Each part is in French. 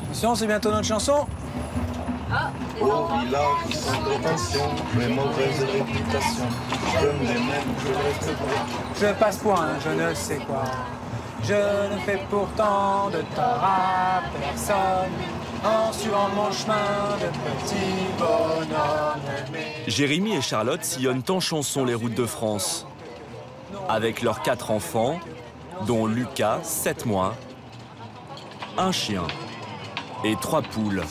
Attention, c'est bientôt notre chanson. Au village sans prétention, mais mauvaise réputation. Je me démène, je reste droit. Je passe pour un je ne sais quoi. Je ne fais pourtant de tort à personne en suivant mon chemin de petit bonhomme. Jérémy et Charlotte sillonnent en chanson les routes de France. Avec leurs 4 enfants, dont Lucas, 7 mois, un chien et 3 poules.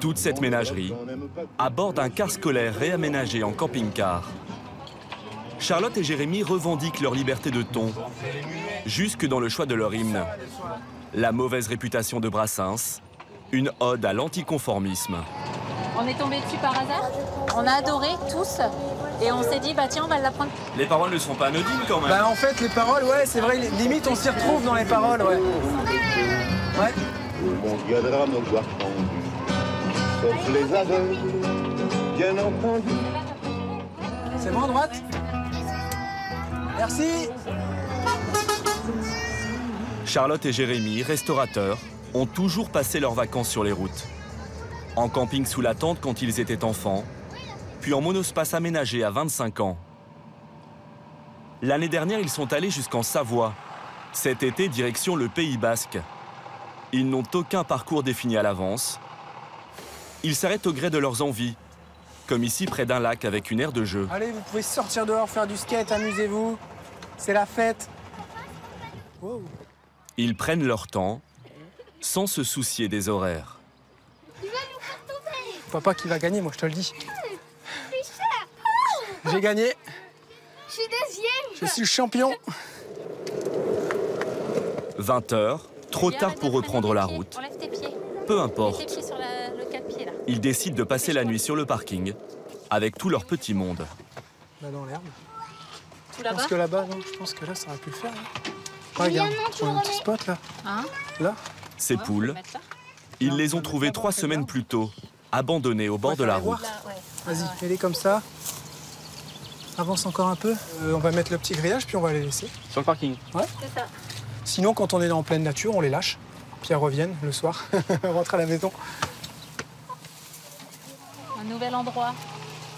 Toute cette ménagerie à bord d'un car scolaire réaménagé en camping-car. Charlotte et Jérémy revendiquent leur liberté de ton, jusque dans le choix de leur hymne. La mauvaise réputation de Brassens, une ode à l'anticonformisme. On est tombé dessus par hasard. On a adoré tous et on s'est dit bah tiens on va l'apprendre. Les paroles ne sont pas anodines quand même. Bah en fait les paroles ouais c'est vrai limite on s'y retrouve dans les paroles ouais. Ouais. On viendra me voir pendu, sauf les aveugles, bien entendu. C'est bon à droite. Merci. Charlotte et Jérémy, restaurateurs, ont toujours passé leurs vacances sur les routes. En camping sous la tente quand ils étaient enfants, puis en monospace aménagé à 25 ans. L'année dernière, ils sont allés jusqu'en Savoie. Cet été, direction le Pays Basque. Ils n'ont aucun parcours défini à l'avance. Ils s'arrêtent au gré de leurs envies, comme ici près d'un lac avec une aire de jeu. Allez, vous pouvez sortir dehors, faire du skate, amusez-vous. C'est la fête. Wow. Ils prennent leur temps, sans se soucier des horaires. Papa qui va gagner, moi je te le dis. J'ai gagné. Je suis deuxième. Je suis le champion. 20 h, trop tard pour reprendre la route. Enlève tes pieds. Peu Tes importe. pieds sur le 4 pieds là. Ils décident de passer la nuit sur le parking, avec tout leur petit monde. Là dans l'herbe. Tout Je là-bas. pense que là-bas, non. Je pense que là, ça aurait pu le faire. Hein. Regarde, trouve un petit spot là. Hein Là. Ces Ouais, on peut poules, le mettre là. ils les ont trouvées 3 semaines plus tôt, abandonnées au bord de la route. Là, ouais. Vas-y, mets-les comme ça. Avance encore un peu. On va mettre le petit grillage, puis on va les laisser. Sur le parking. C'est ça. Sinon, quand on est en pleine nature, on les lâche. Puis elles reviennent le soir. On rentre à la maison. Un nouvel endroit.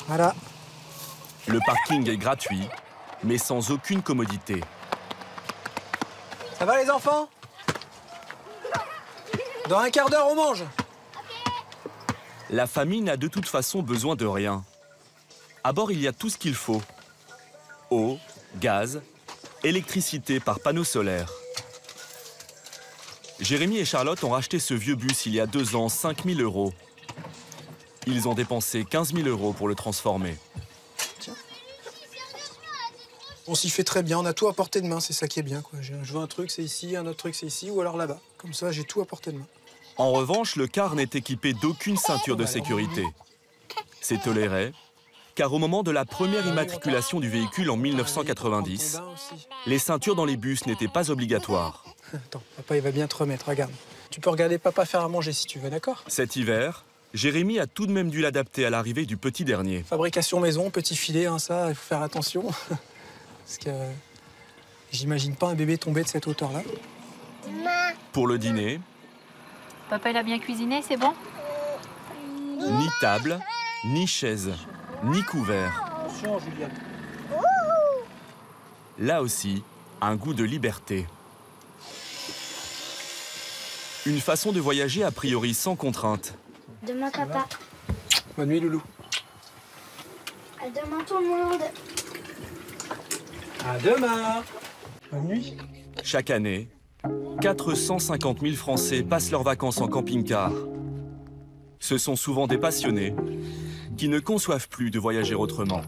Voilà. Le parking est gratuit, mais sans aucune commodité. Ça va les enfants? Dans un quart d'heure, on mange. La famille n'a de toute façon besoin de rien. À bord, il y a tout ce qu'il faut. Eau, gaz, électricité par panneau solaire. Jérémy et Charlotte ont racheté ce vieux bus il y a 2 ans, 5 000 €. Ils ont dépensé 15 000 € pour le transformer. On s'y fait très bien, on a tout à portée de main, c'est ça qui est bien, quoi. Je veux un truc, c'est ici, un autre truc, c'est ici, ou alors là-bas. Comme ça, j'ai tout à portée de main. En revanche, le car n'est équipé d'aucune ceinture de sécurité. C'est toléré, car au moment de la première immatriculation du véhicule en 1990, les ceintures dans les bus n'étaient pas obligatoires. Attends, papa, il va bien te remettre, regarde. Tu peux regarder papa faire à manger si tu veux, d'accord? Cet hiver, Jérémy a tout de même dû l'adapter à l'arrivée du petit dernier. Fabrication maison, petit filet, hein, ça, il faut faire attention. Parce que j'imagine pas un bébé tomber de cette hauteur-là. Pour le dîner, Papa, il a bien cuisiné, c'est bon? ni table, ni chaise, ni couvert. Attention, Juliette. Là aussi, un goût de liberté. Une façon de voyager a priori sans contrainte. Demain, papa. Bonne nuit, Loulou. À demain, tout le monde. À demain. Bonne nuit. Chaque année, 450 000 Français passent leurs vacances en camping-car. Ce sont souvent des passionnés qui ne conçoivent plus de voyager autrement.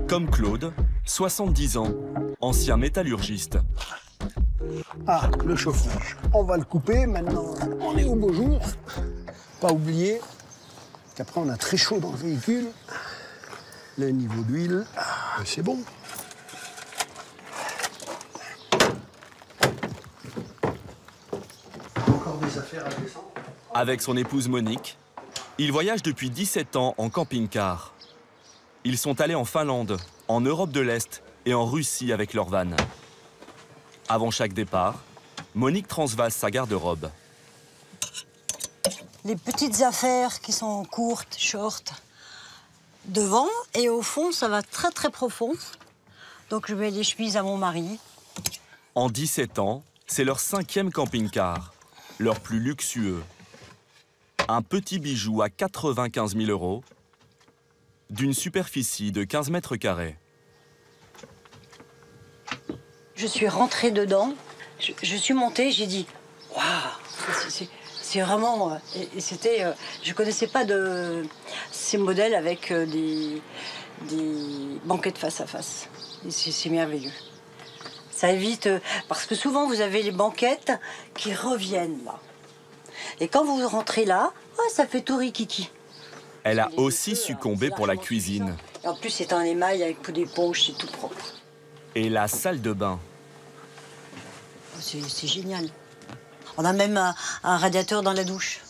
Comme Claude, 70 ans, ancien métallurgiste. Ah, le chauffage. On va le couper, maintenant on est au beau jour. Pas oublier qu'après on a très chaud dans le véhicule. Le niveau d'huile, c'est bon. Encore des affaires à descendre. Avec son épouse Monique, il voyage depuis 17 ans en camping-car. Ils sont allés en Finlande, en Europe de l'Est et en Russie avec leur van. Avant chaque départ, Monique transvase sa garde-robe. Les petites affaires qui sont courtes, short, devant, et au fond, ça va très très profond. Donc je mets les chemises à mon mari. En 17 ans, c'est leur 5e camping-car, leur plus luxueux. Un petit bijou à 95 000 €, d'une superficie de 15 mètres carrés. Je suis rentrée dedans, je suis montée, j'ai dit « Waouh !» C'est vraiment... Et c'était... je connaissais pas de ces modèles avec des banquettes face à face. C'est merveilleux. Ça évite... parce que souvent, vous avez les banquettes qui reviennent là. Et quand vous rentrez là, oh, ça fait tout rikiki. Elle a aussi succombé pour la cuisine. Et en plus, c'est un émail avec coup d'éponge, c'est tout propre. Et la salle de bain. C'est génial. On a même un radiateur dans la douche.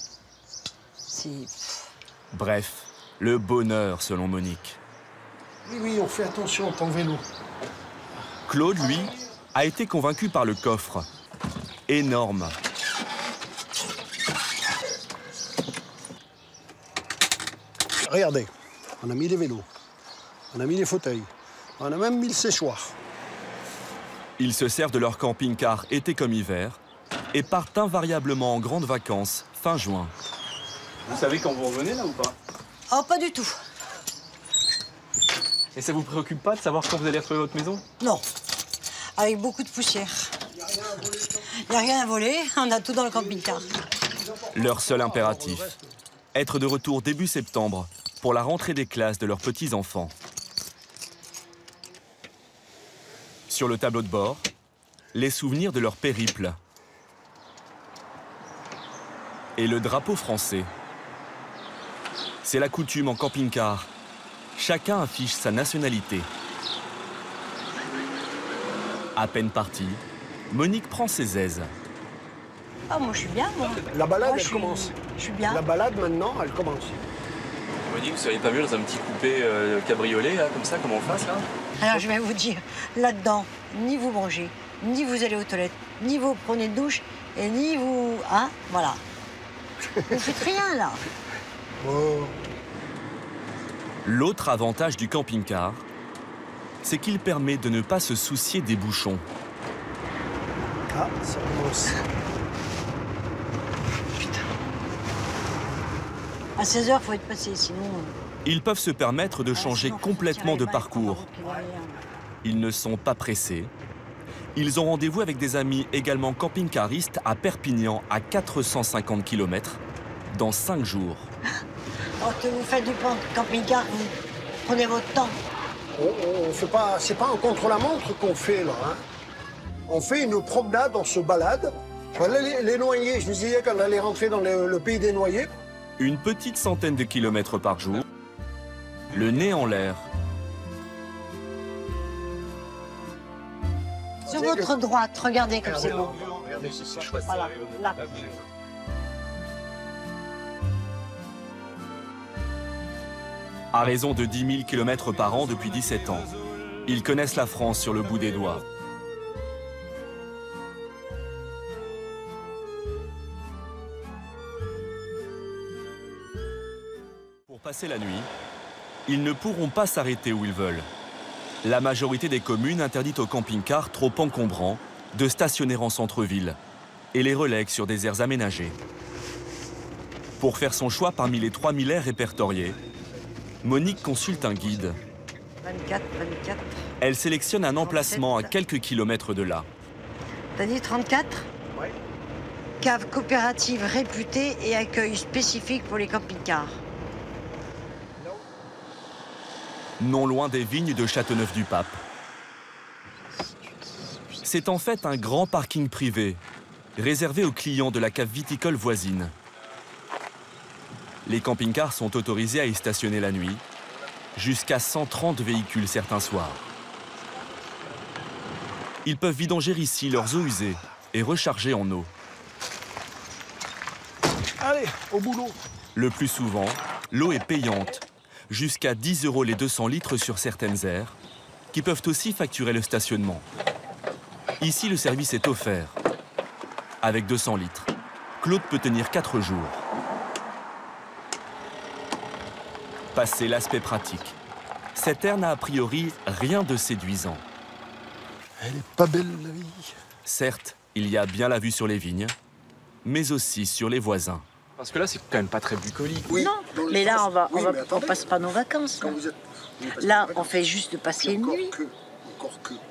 Bref, le bonheur selon Monique. Oui, on fait attention, ton vélo. Claude, lui, a été convaincu par le coffre. Énorme. Regardez, on a mis les vélos, on a mis les fauteuils, on a même mis le séchoir. Ils se servent de leur camping-car été comme hiver et partent invariablement en grandes vacances fin juin. Vous savez quand vous revenez là ou pas? Oh, pas du tout. Et ça vous préoccupe pas de savoir quand vous allez retrouver votre maison? Non. Avec beaucoup de poussière. Il n'y a rien à voler, on a tout dans le camping-car. Leur seul impératif, être de retour début septembre pour la rentrée des classes de leurs petits-enfants. Sur le tableau de bord, les souvenirs de leur périple. Et le drapeau français. C'est la coutume en camping-car. Chacun affiche sa nationalité. À peine partie, Monique prend ses aises. Ah, moi, je suis bien, moi. La balade, Moi, elle commence. Je suis bien. La balade, maintenant, elle commence. Monique, vous seriez pas mieux dans un petit coupé cabriolet, là, comme ça, comme en face, là? Alors, je vais vous dire, là-dedans, ni vous mangez, ni vous allez aux toilettes, ni vous prenez de douche, et ni vous... Hein, voilà. Vous faites rien, là. Oh. L'autre avantage du camping-car, c'est qu'il permet de ne pas se soucier des bouchons. Ah, ça commence. À 16h, il faut être passé, sinon... Ils peuvent se permettre de changer complètement de parcours. Ils ne sont pas pressés. Ils ont rendez-vous avec des amis également camping-caristes à Perpignan, à 450 km, dans 5 jours. Quand vous faites du camping-car, vous prenez votre temps. On fait pas, c'est pas un contre-la-montre qu'on fait, là. Hein. On fait une promenade, on se balade. Voilà les noyers, je vous disais qu'on allait rentrer dans le pays des noyers. Une petite centaine de kilomètres par jour, le nez en l'air. Sur votre droite, regardez comme c'est beau. Regardez, c'est chouette. Voilà, là. À raison de 10 000 km par an depuis 17 ans, ils connaissent la France sur le bout des doigts. Pour passer la nuit, ils ne pourront pas s'arrêter où ils veulent. La majorité des communes interdit aux camping-cars trop encombrants de stationner en centre-ville et les relèguent sur des aires aménagées. Pour faire son choix parmi les 3000 aires répertoriées, Monique consulte un guide. 24. Elle sélectionne un emplacement à quelques kilomètres de là. T'as dit 34? Oui. Cave coopérative réputée et accueil spécifique pour les camping-cars. Non loin des vignes de Châteauneuf-du-Pape. C'est en fait un grand parking privé, réservé aux clients de la cave viticole voisine. Les camping-cars sont autorisés à y stationner la nuit, jusqu'à 130 véhicules certains soirs. Ils peuvent vidanger ici leurs eaux usées et recharger en eau. Allez, au boulot. Le plus souvent, l'eau est payante, jusqu'à 10 € les 200 litres sur certaines aires, qui peuvent aussi facturer le stationnement. Ici, le service est offert. Avec 200 litres, Claude peut tenir 4 jours. Passé l'aspect pratique, cette aire n'a a priori rien de séduisant. Elle est pas belle, la vie. Certes, il y a bien la vue sur les vignes, mais aussi sur les voisins. Parce que là, c'est quand même pas très bucolique. Oui, Non, mais là, on passe pas nos vacances. Là, on fait juste passer une nuit.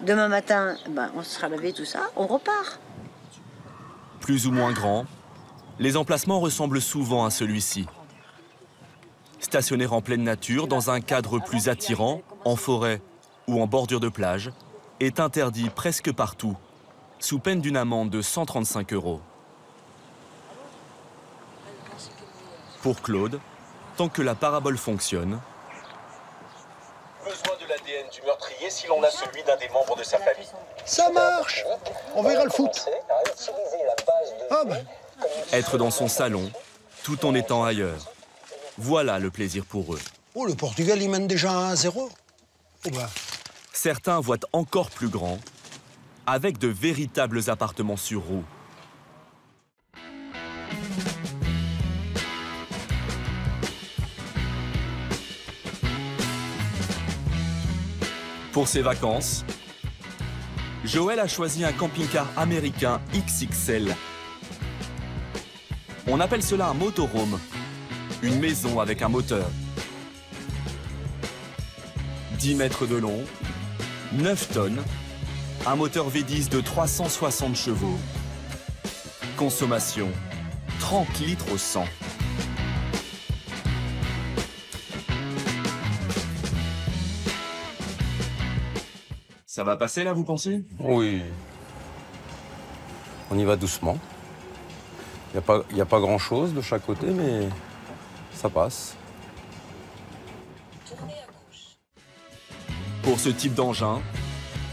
Demain matin, ben, on sera lavé, tout ça, on repart. Plus ou moins grands, les emplacements ressemblent souvent à celui-ci. Stationner en pleine nature, dans un cadre plus attirant, en forêt ou en bordure de plage, est interdit presque partout, sous peine d'une amende de 135 €. Pour Claude, tant que la parabole fonctionne, Besoin de l'ADN du meurtrier si l'on a celui d'un des membres de sa famille. Ça marche. On verra le foot. Ah ben. être dans son salon, tout en étant ailleurs, voilà le plaisir pour eux. Oh, le Portugal, il mène déjà 1-0. Oh ben. Certains voient encore plus grand, avec de véritables appartements sur roues. Pour ses vacances, Joël a choisi un camping-car américain XXL. On appelle cela un motorhome, une maison avec un moteur. 10 mètres de long, 9 tonnes, un moteur V10 de 360 chevaux. Consommation, 30 litres au 100. Ça va passer là, vous pensez? Oui. On y va doucement. Il n'y a pas grand-chose de chaque côté, mais ça passe. Pour ce type d'engin,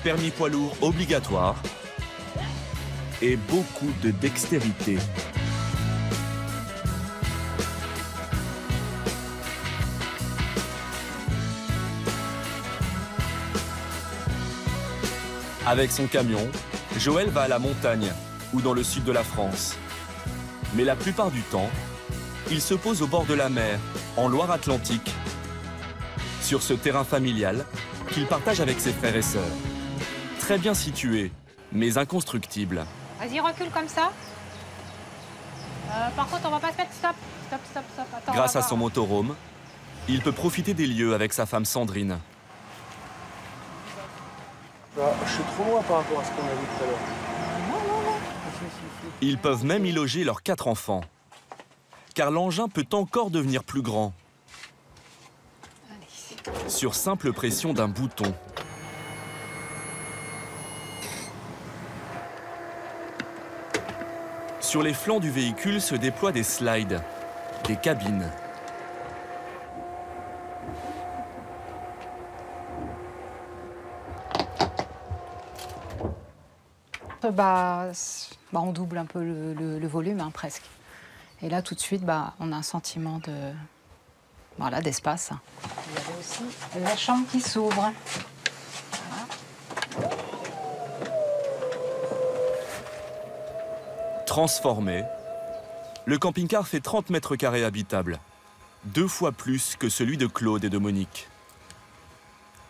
permis poids lourd obligatoire et beaucoup de dextérité. Avec son camion, Joël va à la montagne ou dans le sud de la France. Mais la plupart du temps, il se pose au bord de la mer, en Loire-Atlantique, sur ce terrain familial qu'il partage avec ses frères et sœurs. Très bien situé, mais inconstructible. Vas-y, recule comme ça. Par contre, on va pas se mettre stop. Stop, stop, stop. Attends, Grâce à son motorhome, il peut profiter des lieux avec sa femme Sandrine. Je suis trop loin par rapport à ce qu'on a vu tout à l'heure. Ils peuvent même y loger leurs 4 enfants. Car l'engin peut encore devenir plus grand. Sur simple pression d'un bouton. Sur les flancs du véhicule se déploient des slides, des cabines. On double un peu le volume, hein, presque. Et là, tout de suite, on a un sentiment d'espace. Il y avait aussi la chambre qui s'ouvre. Voilà. Transformé, le camping-car fait 30 mètres carrés habitables, 2 fois plus que celui de Claude et de Monique.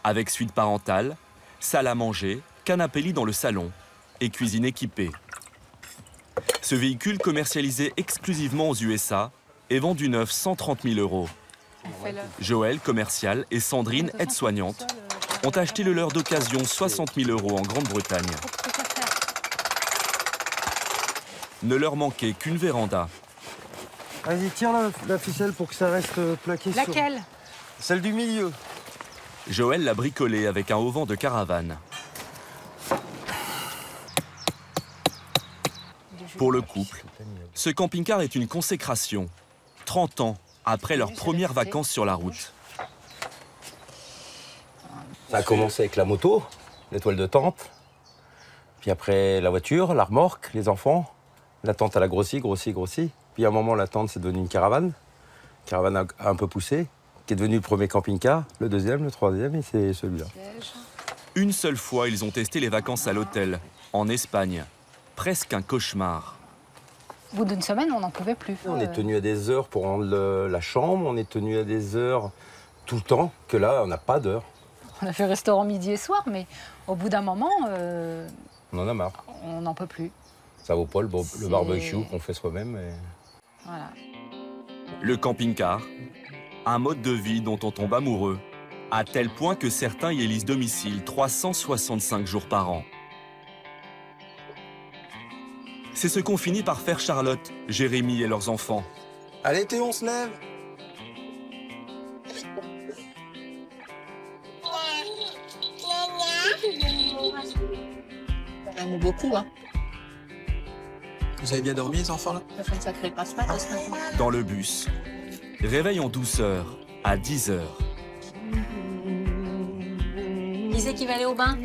Avec suite parentale, salle à manger, canapé-lit dans le salon et cuisine équipée. Ce véhicule commercialisé exclusivement aux USA est vendu neuf 130 000 €. Joël, commercial, et Sandrine, aide-soignante, ont acheté le leur d'occasion 60 000 € en Grande-Bretagne. Ne leur manquait qu'une véranda. Vas-y, tire la ficelle pour que ça reste plaqué. Laquelle? Celle du milieu. Joël l'a bricolée avec un auvent de caravane. Pour le couple, ce camping-car est une consécration, 30 ans après leurs premières vacances sur la route. Ça a commencé avec la moto, l'étoile de tente, puis après la voiture, la remorque, les enfants. La tente, elle a grossi. Puis à un moment, la tente, c'est devenu une caravane. Caravane a un peu poussé, qui est devenu le premier camping-car, le deuxième, le troisième, et c'est celui-là. Une seule fois, ils ont testé les vacances à l'hôtel, en Espagne. Presque un cauchemar. Au bout d'une semaine, on n'en pouvait plus. On est tenu à des heures pour rendre la chambre, on est tenu à des heures tout le temps, que là, on n'a pas d'heure. On a fait restaurant midi et soir, mais au bout d'un moment, on en a marre. On n'en peut plus. Ça vaut pas le barbecue qu'on fait soi-même. Et... Voilà. Le camping-car, un mode de vie dont on tombe amoureux, à tel point que certains y élisent domicile 365 jours par an. C'est ce qu'ont fini par faire Charlotte, Jérémy et leurs enfants. Allez Théo, on se lève. On aime beaucoup, hein. Vous avez bien dormi, les enfants, là? Ça fait une sacrée passe-passe ce matin. Dans le bus, réveil en douceur, à 10 h. Qui c'est qui va aller au bain?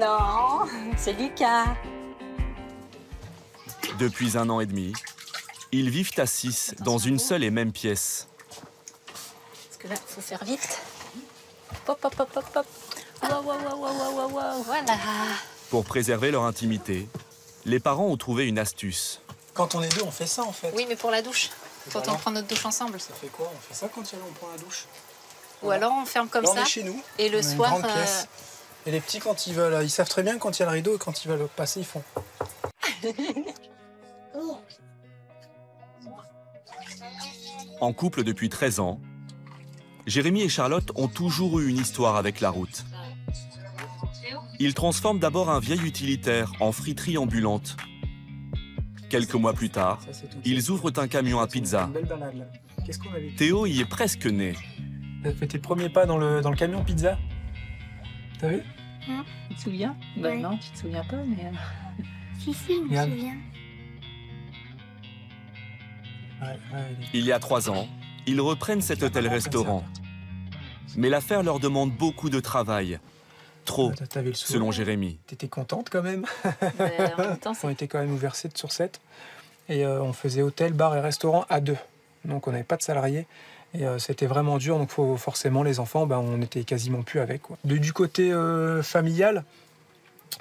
Non, c'est Lucas. Depuis 1 an et demi, ils vivent à 6 dans une seule et même pièce. Parce que là, il faut faire vite. Hop, hop, hop, hop, hop. Wow, wow, wow, wow, wow, wow, voilà. Pour préserver leur intimité, les parents ont trouvé une astuce. Quand on est deux, on fait ça, en fait. Oui, mais pour la douche. Quand on prend notre douche ensemble. Ça fait quoi? On fait ça quand on prend la douche? Ou alors on ferme comme là, ça. On est chez nous. Et le soir. Et les petits, quand ils veulent, ils savent très bien quand il y a le rideau et quand ils veulent passer, ils font. En couple depuis 13 ans, Jérémy et Charlotte ont toujours eu une histoire avec la route. Ils transforment d'abord un vieil utilitaire en friterie ambulante. Quelques mois plus tard, ils ouvrent un camion à pizza. Théo y est presque né. Tu as fait tes premiers pas dans le camion pizza? T'as vu? Tu te souviens? Ben non, tu te souviens pas, mais... Si, je me souviens. Il y a 3 ans, ils reprennent cet hôtel-restaurant. Mais l'affaire leur demande beaucoup de travail. Trop, selon Jérémy. T'étais contente quand même? En même temps, on était quand même ouvert 7 sur 7. Et on faisait hôtel, bar et restaurant à 2. Donc on n'avait pas de salariés. Et c'était vraiment dur, donc forcément les enfants, on n'était quasiment plus avec. Quoi. Du côté familial,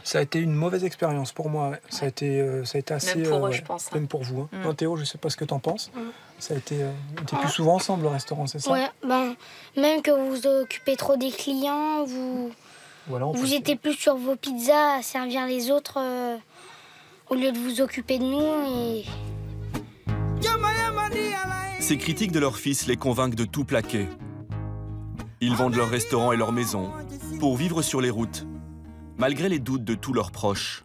ça a été une mauvaise expérience pour moi. Ouais. Ça a été assez... Même pour eux, je pense. Même pour vous. Hein. Non, Théo, je ne sais pas ce que tu en penses. Ça a été... on était plus souvent ensemble, le restaurant, c'est ça? Ouais, même que vous vous occupez trop des clients, vous étiez plus sur vos pizzas à servir les autres au lieu de vous occuper de nous. Et... Ces critiques de leur fils les convainquent de tout plaquer. Ils vendent leur restaurant et leur maison pour vivre sur les routes, malgré les doutes de tous leurs proches.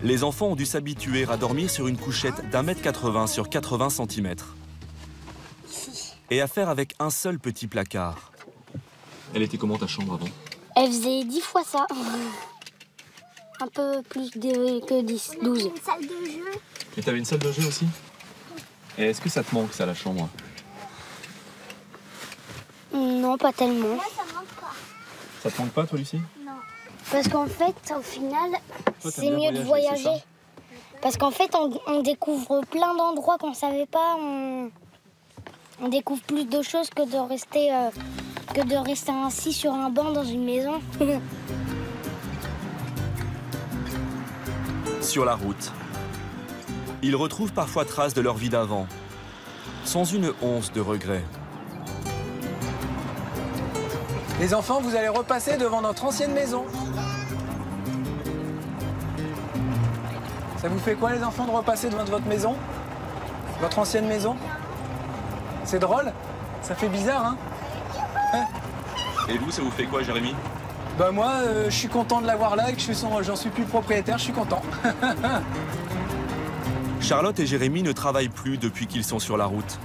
Les enfants ont dû s'habituer à dormir sur une couchette d'1,80 m sur 80 cm et à faire avec un seul petit placard. Elle était comment ta chambre avant? Elle faisait 10 fois ça. Un peu plus que 10, 12. Une salle de jeu. Et t'avais une salle de jeu aussi? Et est-ce que ça te manque, ça, la chambre? Non, pas tellement. Moi, ça me manque pas. Ça te manque pas, toi, Lucie? Non. Parce qu'en fait, au final, c'est mieux de voyager. voyager. Parce qu'en fait, on découvre plein d'endroits qu'on ne savait pas. On découvre plus de choses que de rester assis sur un banc dans une maison. Sur la route, ils retrouvent parfois trace de leur vie d'avant, sans une once de regret. Les enfants, vous allez repasser devant notre ancienne maison. Ça vous fait quoi, les enfants, de repasser devant votre maison? Votre ancienne maison? C'est drôle? Ça fait bizarre, hein? Et vous, ça vous fait quoi, Jérémy? Moi, je suis content de l'avoir là et que j'en suis plus le propriétaire, je suis content. Charlotte et Jérémy ne travaillent plus depuis qu'ils sont sur la route.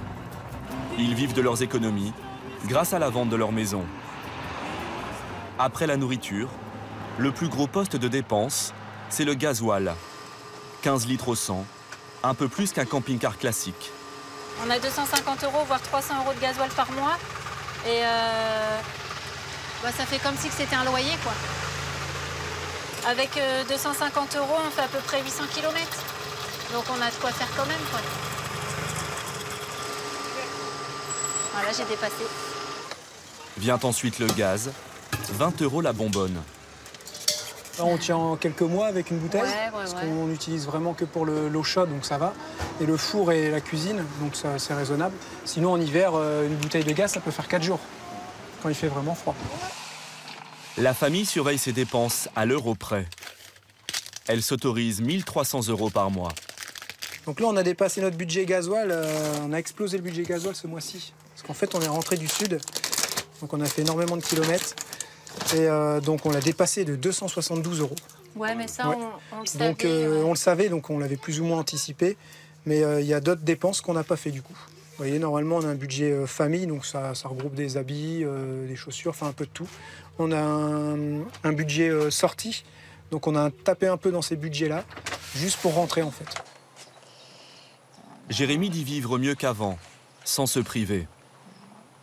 Ils vivent de leurs économies grâce à la vente de leur maison. Après la nourriture, le plus gros poste de dépense, c'est le gasoil. 15 litres au 100, un peu plus qu'un camping-car classique. On a 250 €, voire 300 € de gasoil par mois. Et ça fait comme si c'était un loyer, quoi. Avec 250 €, on fait à peu près 800 km. Donc on a de quoi faire quand même, quoi. Voilà, j'ai dépassé. Vient ensuite le gaz, 20 € la bonbonne. Là, on tient quelques mois avec une bouteille, parce ouais. qu'on n'utilise vraiment que pour l'eau chaude, donc ça va. Et le four et la cuisine, donc c'est raisonnable. Sinon, en hiver, une bouteille de gaz, ça peut faire 4 jours, quand il fait vraiment froid. La famille surveille ses dépenses à l'euro près. Elle s'autorise 1 300 € par mois. Donc là, on a dépassé notre budget gasoil, on a explosé le budget gasoil ce mois-ci. Parce qu'en fait, on est rentré du sud, donc on a fait énormément de kilomètres. Et donc on l'a dépassé de 272 €. Ouais, mais ça, ouais. on le savait. Donc on le savait, donc on l'avait plus ou moins anticipé. Mais il y a d'autres dépenses qu'on n'a pas fait du coup. Vous voyez, normalement, on a un budget famille, donc ça regroupe des habits, des chaussures, enfin un peu de tout. On a un budget sortie, donc on a tapé un peu dans ces budgets-là, juste pour rentrer en fait. Jérémy dit vivre mieux qu'avant, sans se priver.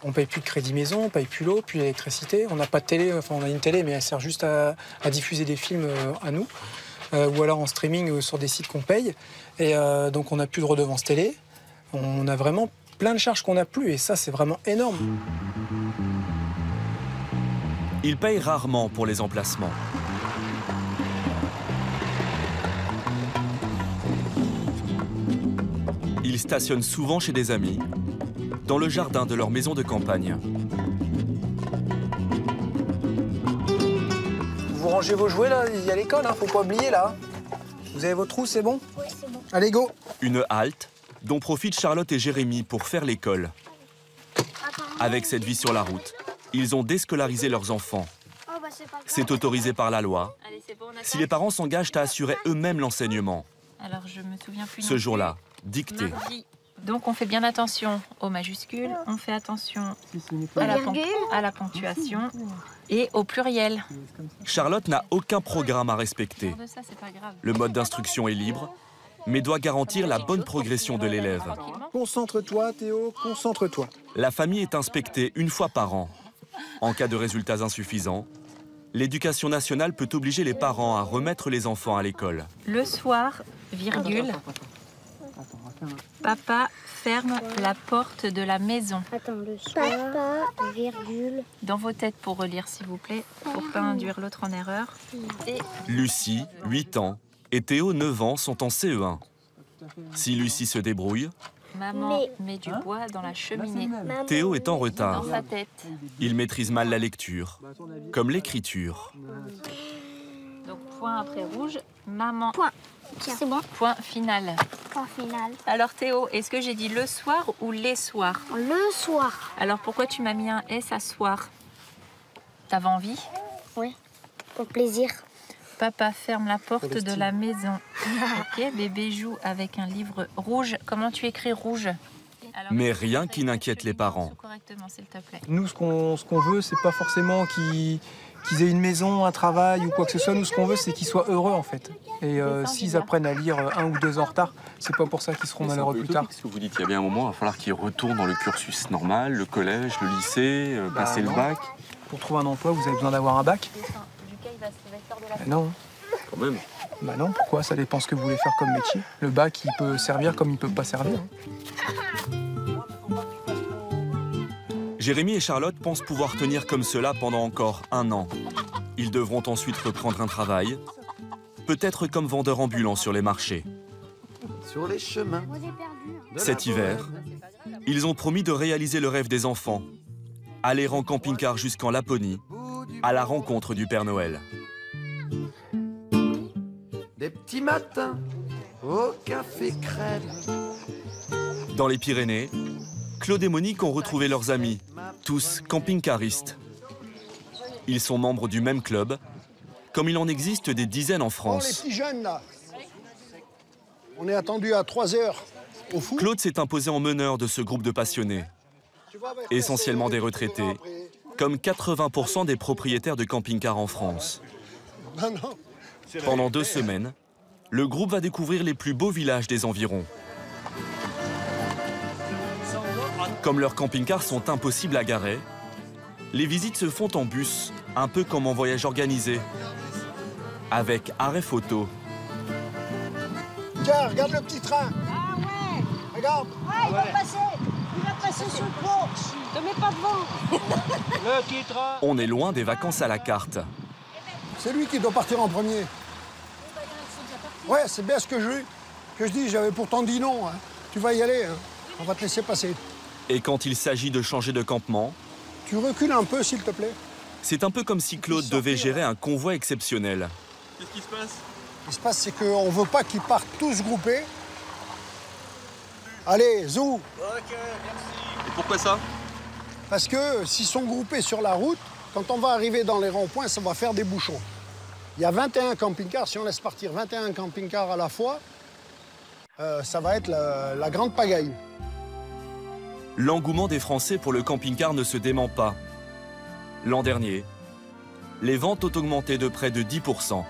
On paye plus de crédit maison, on paye plus l'eau, plus l'électricité. On n'a pas de télé, enfin on a une télé, mais elle sert juste à diffuser des films à nous, ou alors en streaming sur des sites qu'on paye. Et donc on n'a plus de redevance télé. On a vraiment plein de charges qu'on n'a plus, et ça c'est vraiment énorme. Il paye rarement pour les emplacements. Il stationne souvent chez des amis, dans le jardin de leur maison de campagne. Vous rangez vos jouets là, il y a l'école, hein, faut pas oublier là. Vous avez votre trou, c'est bon? Oui, c'est bon. Allez, go! Une halte dont profitent Charlotte et Jérémy pour faire l'école. Avec cette vie sur la route, ils ont déscolarisé leurs enfants. C'est autorisé par la loi, si les parents s'engagent à assurer eux-mêmes l'enseignement. Alors, je me souviens plus. Ce jour-là, dictée. Donc on fait bien attention aux majuscules, on fait attention à la ponctuation et au pluriel. Charlotte n'a aucun programme à respecter. Le mode d'instruction est libre, mais doit garantir la bonne progression de l'élève. Concentre-toi, Théo, concentre-toi. La famille est inspectée une fois par an. En cas de résultats insuffisants, l'Éducation nationale peut obliger les parents à remettre les enfants à l'école. Le soir, virgule, papa ferme la porte de la maison. Attends, le soir, papa, virgule. Dans vos têtes pour relire, s'il vous plaît, pour pas induire l'autre en erreur. Et Lucie, 8 ans, et Théo, 9 ans, sont en CE1. Si Lucie se débrouille, maman met du bois dans la cheminée. Théo est en retard. Dans sa tête. Il maîtrise mal la lecture, comme l'écriture. Donc point après rouge, maman. Point. C'est bon. Point final. Point final. Alors Théo, est-ce que j'ai dit le soir ou les soirs? Le soir. Alors pourquoi tu m'as mis un S à soir? T'avais envie? Oui, pour plaisir. Papa ferme la porte de la maison. Ok, bébé joue avec un livre rouge. Comment tu écris rouge? Alors, Mais rien qui n'inquiète les parents. correctement, s'il te plaît. Nous, ce qu'on veut, c'est pas forcément qu'ils aient une maison, un travail ou quoi que ce soit. Nous, ce qu'on veut, c'est qu'ils soient heureux, en fait. Et s'ils apprennent à lire 1 ou 2 ans en retard, c'est pas pour ça qu'ils seront malheureux plus tard. Ce que vous dites, il y a bien un moment, il va falloir qu'ils retournent dans le cursus normal, le collège, le lycée, passer le bac. Pour trouver un emploi, vous avez besoin d'avoir un bac? Non. Quand même. Bah non, pourquoi? Ça dépend ce que vous voulez faire comme métier. Le bac, il peut servir comme il peut pas servir. Jérémy et Charlotte pensent pouvoir tenir comme cela pendant encore 1 an. Ils devront ensuite reprendre un travail, peut-être comme vendeur ambulant sur les marchés. Sur les chemins. Cet hiver, ils ont promis de réaliser le rêve des enfants, aller en camping-car jusqu'en Laponie, à la rencontre du Père Noël. Des petits matins au café crème. Dans les Pyrénées, Claude et Monique ont retrouvé leurs amis, tous camping-caristes. Ils sont membres du même club, comme il en existe des dizaines en Oh, les France. petits jeunes, là. On est attendu à 3 heures au foot. Claude s'est imposé en meneur de ce groupe de passionnés, essentiellement des retraités, comme 80% des propriétaires de camping-cars en France. Non, non. Pendant 2 semaines, le groupe va découvrir les plus beaux villages des environs. Comme leurs camping-cars sont impossibles à garer, les visites se font en bus, un peu comme en voyage organisé. avec arrêt photo. Tiens, regarde le petit train. Ah ouais. Regarde. Ouais, il va passer sous le pont. Ne mets pas devant. Le petit train. On est loin des vacances à la carte. C'est lui qui doit partir en premier. Ouais, c'est bien ce que je dis. J'avais pourtant dit non. Hein. Tu vas y aller. Hein. On va te laisser passer. Et quand il s'agit de changer de campement, tu recules un peu, s'il te plaît. C'est un peu comme si Claude devait gérer un convoi exceptionnel. Qu'est-ce qui se passe? Ce qui se passe, c'est qu'on ne veut pas qu'ils partent tous groupés. Allez, zou. Ok, merci. Et pourquoi ça? Parce que s'ils sont groupés sur la route, quand on va arriver dans les ronds-points, ça va faire des bouchons. Il y a 21 camping-cars. Si on laisse partir 21 camping-cars à la fois, ça va être la grande pagaille. L'engouement des Français pour le camping-car ne se dément pas. L'an dernier, les ventes ont augmenté de près de 10%.